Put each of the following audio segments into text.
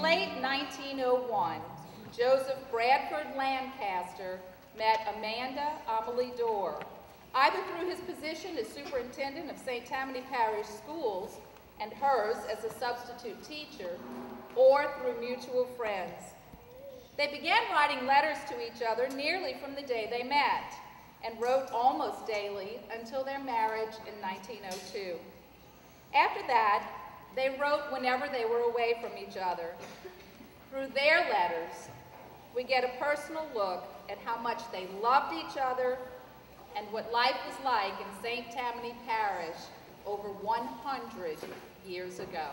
late 1901, Joseph Bradford Lancaster met Amanda Amelie Dorr, either through his position as superintendent of St. Tammany Parish Schools and hers as a substitute teacher, or through mutual friends. They began writing letters to each other nearly from the day they met, and wrote almost daily until their marriage in 1902. After that, they wrote whenever they were away from each other. Through their letters, we get a personal look at how much they loved each other and what life was like in St. Tammany Parish over 100 years ago.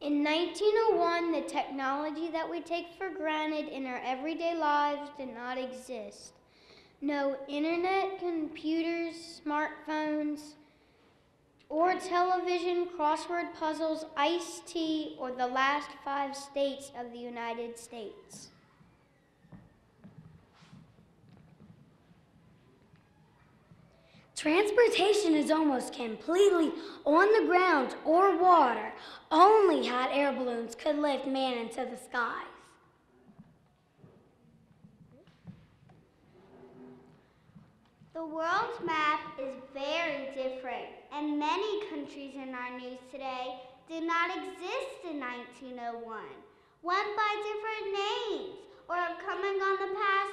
In 1901, the technology that we take for granted in our everyday lives did not exist. No internet, computers, smartphones, or television, crossword puzzles, iced tea, or the last 5 states of the United States. Transportation is almost completely on the ground or water. Only hot air balloons could lift man into the skies. The world's map is very different, and many countries in our news today did not exist in 1901, went by different names, or are coming on the past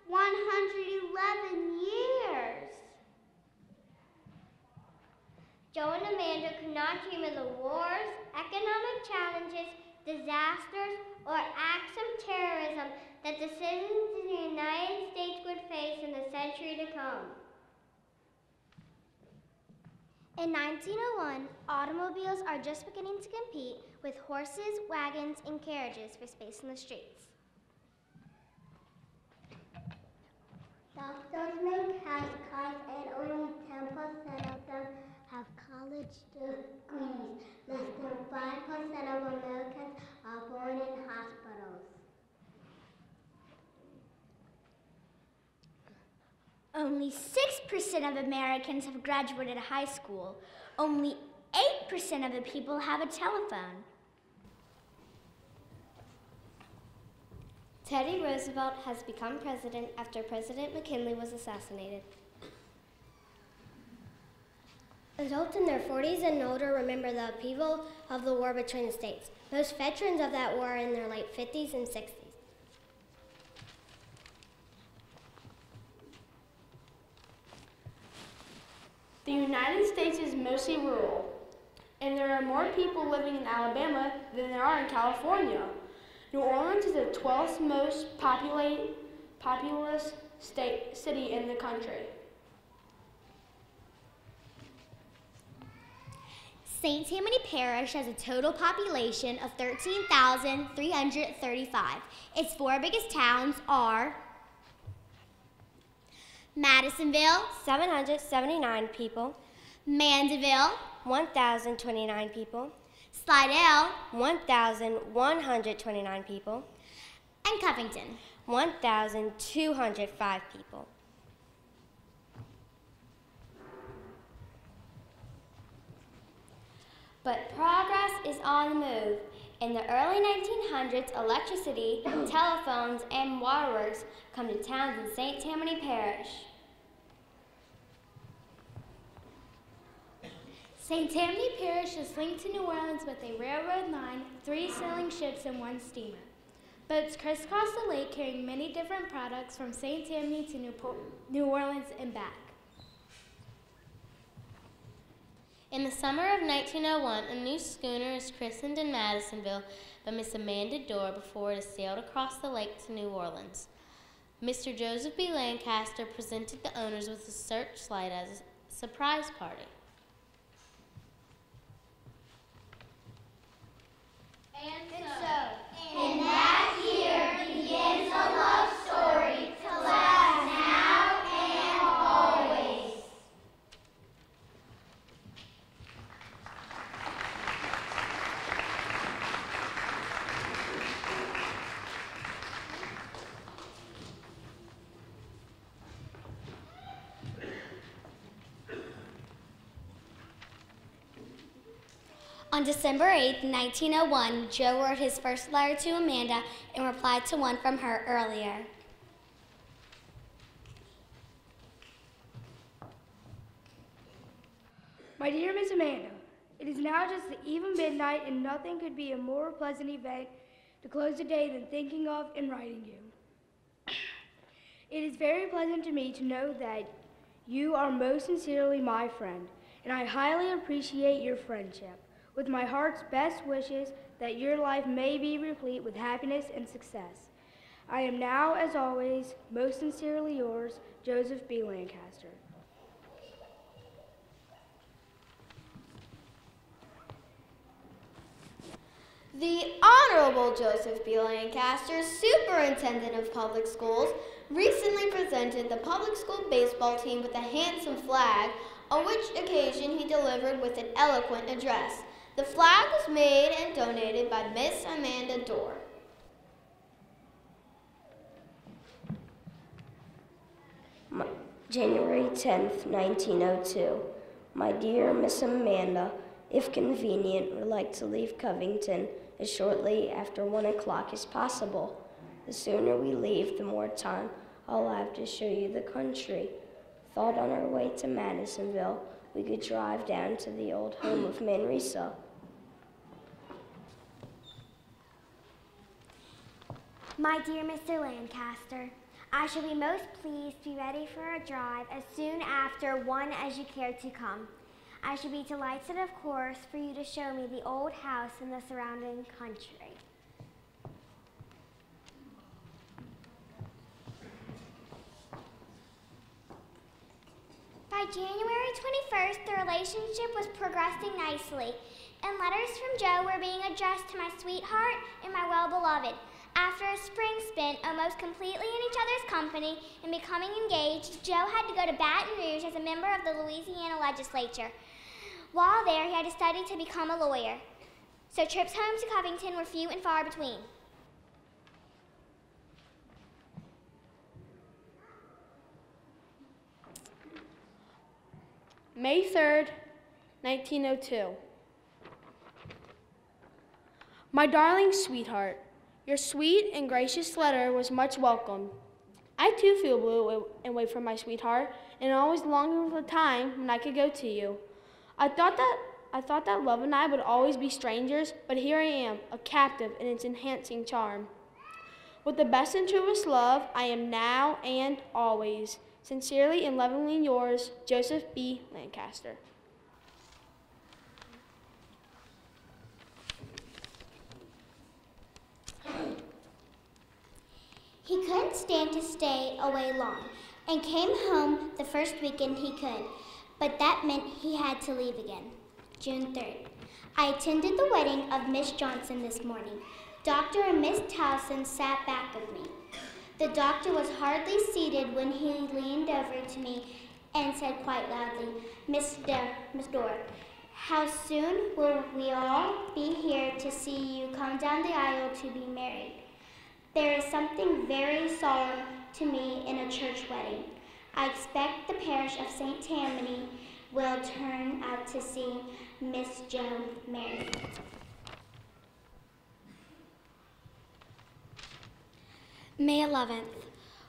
111 years. Joe and Amanda could not dream of the wars, economic challenges, disasters, or acts of terrorism that the citizens of the United States would face in the century to come. In 1901, automobiles are just beginning to compete with horses, wagons, and carriages for space in the streets. Doctors make house cars and only 10% of them have college degrees. Less than 5% of Americans are born in hospitals. Only 6% of Americans have graduated high school. Only 8% of the people have a telephone. Teddy Roosevelt has become president after President McKinley was assassinated. Adults in their 40s and older remember the upheaval of the war between the states. Most veterans of that war are in their late 50s and 60s. The United States is mostly rural, and there are more people living in Alabama than there are in California. New Orleans is the 12th most populous city in the country. St. Tammany Parish has a total population of 13,335. Its 4 biggest towns are Madisonville, 779 people. Mandeville, 1,029 people. Slidell, 1,129 people. and Covington. 1,205 people. But progress is on the move. In the early 1900s, electricity, telephones, and waterworks come to towns in St. Tammany Parish. St. Tammany Parish is linked to New Orleans with a railroad line, 3 sailing ships, and 1 steamer. Boats crisscross the lake carrying many different products from St. Tammany to New Orleans and back. In the summer of 1901, a new schooner is christened in Madisonville by Miss Amanda Dorr before it is sailed across the lake to New Orleans. Mr. Joseph B. Lancaster presented the owners with a searchlight as a surprise party. And so On December 8, 1901, Joe wrote his first letter to Amanda in reply to one from her earlier. My dear Miss Amanda, it is now just the eve of midnight, and nothing could be a more pleasant event to close the day than thinking of and writing you. It is very pleasant to me to know that you are most sincerely my friend, and I highly appreciate your friendship. With my heart's best wishes that your life may be replete with happiness and success. I am now, as always, most sincerely yours, Joseph B. Lancaster. The Honorable Joseph B. Lancaster, Superintendent of Public Schools, recently presented the public school baseball team with a handsome flag, on which occasion he delivered with an eloquent address. The flag was made and donated by Miss Amanda Dorr. January 10th, 1902. My dear Miss Amanda, if convenient, would like to leave Covington as shortly after 1 o'clock as possible. The sooner we leave, the more time I'll have to show you the country. Thought on our way to Madisonville, we could drive down to the old home of Manresa. My dear Mr. Lancaster, I shall be most pleased to be ready for a drive as soon after 1 as you care to come. I shall be delighted, of course, for you to show me the old house and the surrounding country. By January 21st, the relationship was progressing nicely, and letters from Joe were being addressed to my sweetheart and my well-beloved. After a spring spent almost completely in each other's company and becoming engaged, Joe had to go to Baton Rouge as a member of the Louisiana legislature. While there, he had to study to become a lawyer. So trips home to Covington were few and far between. May 3rd, 1902. My darling sweetheart, your sweet and gracious letter was much welcome. I too feel blue and wait for my sweetheart, and always longing for the time when I could go to you. I thought that love and I would always be strangers, but here I am, a captive in its enhancing charm. With the best and truest love, I am now and always sincerely and lovingly yours, Joseph B. Lancaster. He couldn't stand to stay away long, and came home the first weekend he could, but that meant he had to leave again. June 3rd. I attended the wedding of Miss Johnson this morning. Dr. and Miss Towson sat back of me. The doctor was hardly seated when he leaned over to me and said quite loudly, Miss Dorr, how soon will we all be here to see you come down the aisle to be married? There is something very solemn to me in a church wedding. I expect the parish of St. Tammany will turn out to see Miss Joan married. May 11th.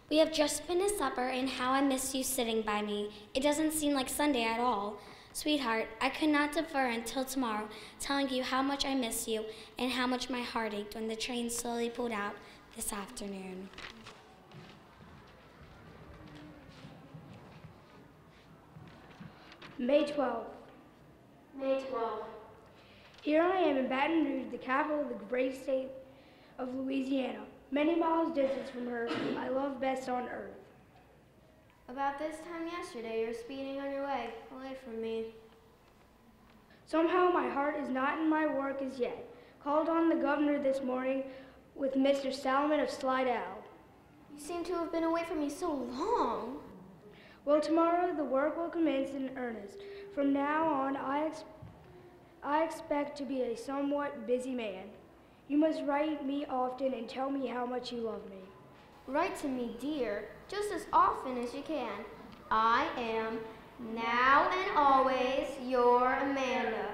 We have just finished supper, and how I miss you sitting by me. It doesn't seem like Sunday at all. Sweetheart, I could not defer until tomorrow, telling you how much I miss you and how much my heart ached when the train slowly pulled out this afternoon. May 12th. May 12th. Here I am in Baton Rouge, the capital of the great state of Louisiana. Many miles distance from her I love best on earth. About this time yesterday, you were speeding on your way, away from me. Somehow my heart is not in my work as yet. Called on the governor this morning with Mr. Salmon of Slidell. You seem to have been away from me so long. Well, tomorrow the work will commence in earnest. From now on, I expect to be a somewhat busy man. You must write me often and tell me how much you love me. Write to me, dear, just as often as you can. I am, now and always, your Amanda.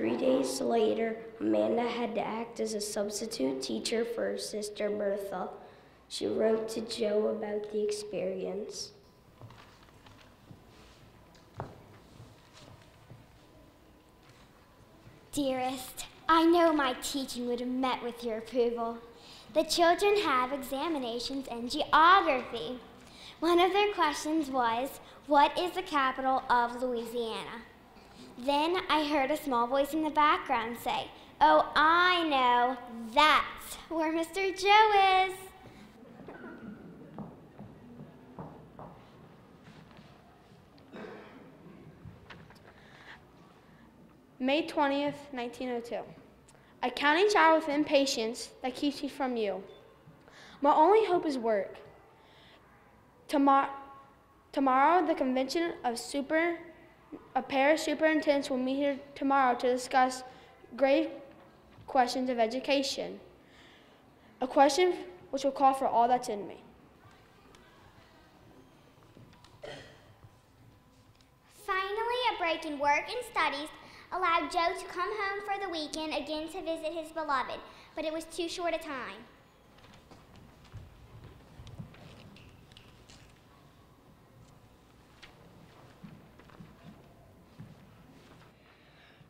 3 days later, Amanda had to act as a substitute teacher for her sister Bertha. She wrote to Joe about the experience. Dearest, I know my teaching would have met with your approval. The children have examinations in geography. One of their questions was, what is the capital of Louisiana? Then I heard a small voice in the background say, oh, I know, that's where Mr. Joe is. May 20th, 1902. A counting child with impatience that keeps me from you. My only hope is work. Tomorrow, the convention of parish superintendents will meet here tomorrow to discuss grave questions of education. A question which will call for all that's in me. Finally, a break in work and studies allowed Joe to come home for the weekend again to visit his beloved, but it was too short a time.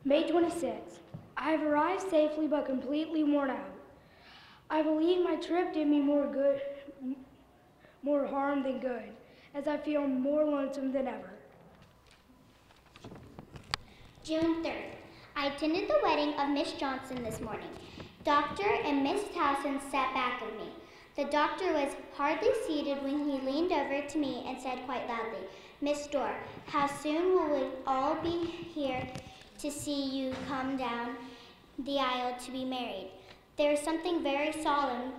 May 26th. I have arrived safely but completely worn out. I believe my trip did me more harm than good, as I feel more lonesome than ever. June 3rd. I attended the wedding of Miss Johnson this morning. Dr. and Miss Towson sat back of me. The doctor was hardly seated when he leaned over to me and said quite loudly, Miss Dorr, how soon will we all be here to see you come down the aisle to be married? There is something very solemn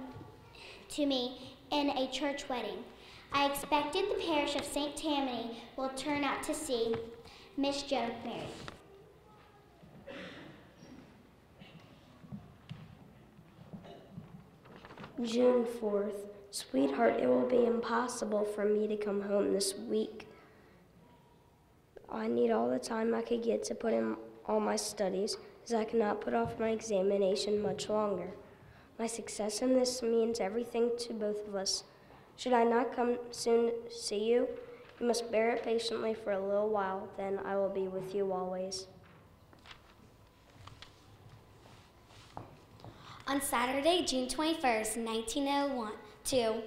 to me in a church wedding. I expected the parish of St. Tammany will turn out to see Miss Joe married. June 4th. Sweetheart, it will be impossible for me to come home this week. I need all the time I could get to put in all my studies, as I cannot put off my examination much longer. My success in this means everything to both of us. Should I not come soon to see you? You must bear it patiently for a little while, then I will be with you always. On Saturday, June 21st, 1902,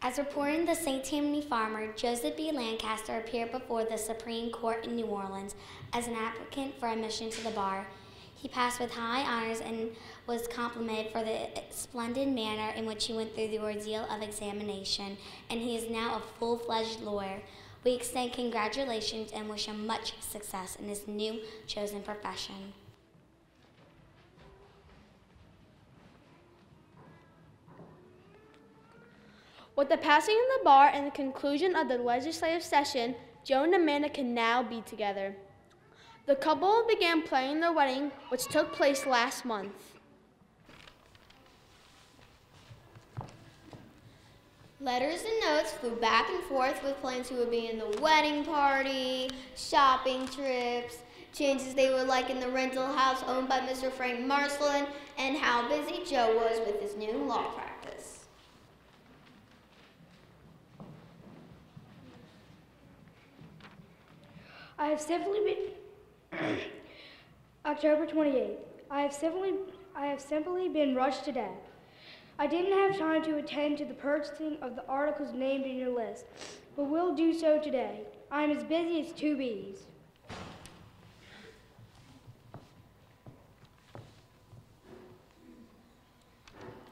as reported in the St. Tammany Farmer, Joseph B. Lancaster appeared before the Supreme Court in New Orleans as an applicant for admission to the bar. He passed with high honors and was complimented for the splendid manner in which he went through the ordeal of examination, and he is now a full-fledged lawyer. We extend congratulations and wish him much success in his new chosen profession. With the passing of the bar and the conclusion of the legislative session, Joe and Amanda can now be together. The couple began planning their wedding, which took place last month. Letters and notes flew back and forth with plans who would be in the wedding party, shopping trips, changes they would like in the rental house owned by Mr. Frank Marsland, and how busy Joe was with his new law practice. I have simply been October 28th. I have simply been rushed to death. I didn't have time to attend to the purchasing of the articles named in your list, but will do so today. I am as busy as two bees.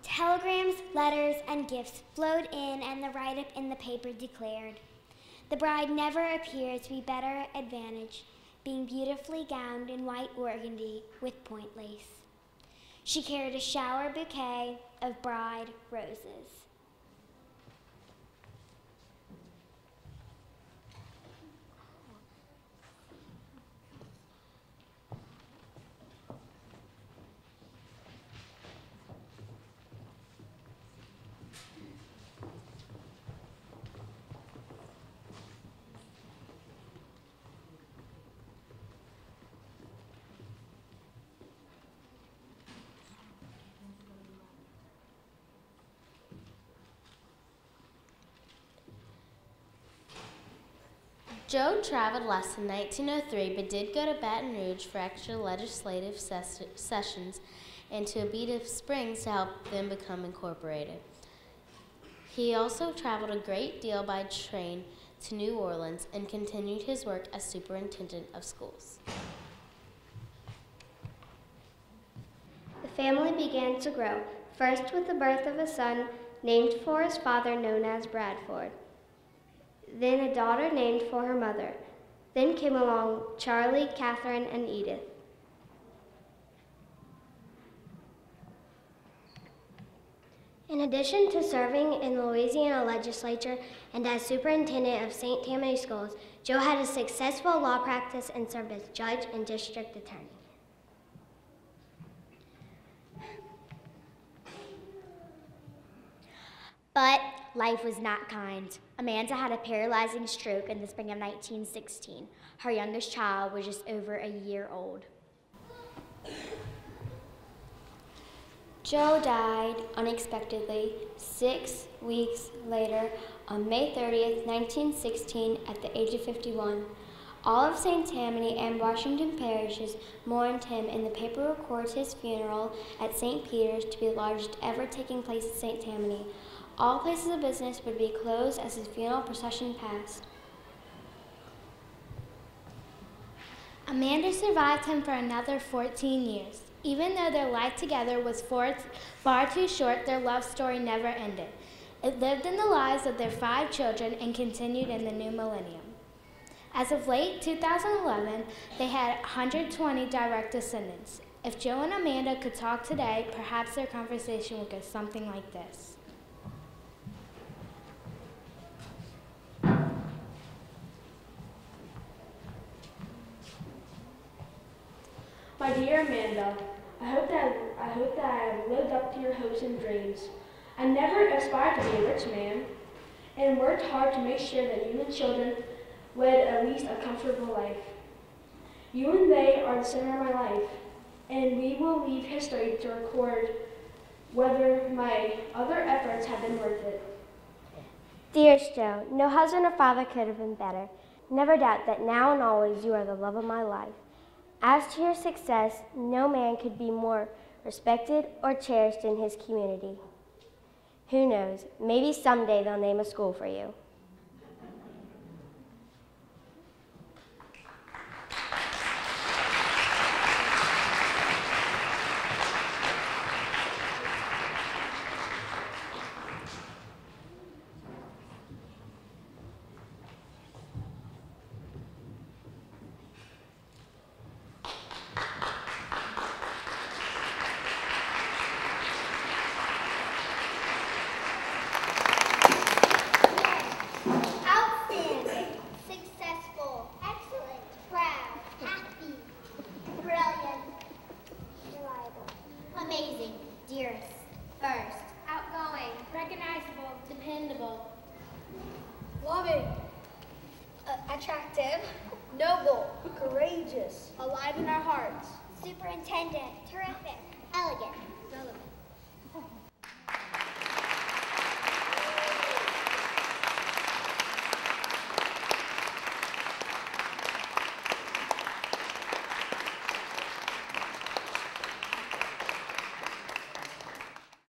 Telegrams, letters, and gifts flowed in, and the write-up in the paper declared, the bride never appeared to be better advantaged, being beautifully gowned in white organdy with point lace. She carried a shower bouquet of bride roses. Joe traveled less in 1903, but did go to Baton Rouge for extra legislative sessions and to Abita Springs to help them become incorporated. He also traveled a great deal by train to New Orleans and continued his work as superintendent of schools. The family began to grow, first with the birth of a son named for his father, known as Bradford. Then a daughter named for her mother. Then came along Charlie, Catherine, and Edith. In addition to serving in the Louisiana legislature and as superintendent of St. Tammany schools, Joe had a successful law practice and served as judge and district attorney. But life was not kind. Amanda had a paralyzing stroke in the spring of 1916. Her youngest child was just over a year old. Joe died unexpectedly 6 weeks later on May 30th, 1916, at the age of 51. All of St. Tammany and Washington parishes mourned him, and the paper records his funeral at St. Peter's to be the largest ever taking place at St. Tammany. All places of business would be closed as his funeral procession passed. Amanda survived him for another 14 years. Even though their life together was far too short, their love story never ended. It lived in the lives of their 5 children and continued in the new millennium. As of late 2011, they had 120 direct descendants. If Joe and Amanda could talk today, perhaps their conversation would go something like this. My dear Amanda, I hope that I have lived up to your hopes and dreams. I never aspired to be a rich man, and worked hard to make sure that you and children led at least a comfortable life. You and they are the center of my life, and we will leave history to record whether my other efforts have been worth it. Dearest Joe, no husband or father could have been better. Never doubt that now and always you are the love of my life. As to your success, no man could be more respected or cherished in his community. Who knows, maybe someday they'll name a school for you. Amazing, dearest, first, Outgoing, recognizable, Dependable, loving, attractive, noble, courageous, alive in our hearts. superintendent, terrific, elegant,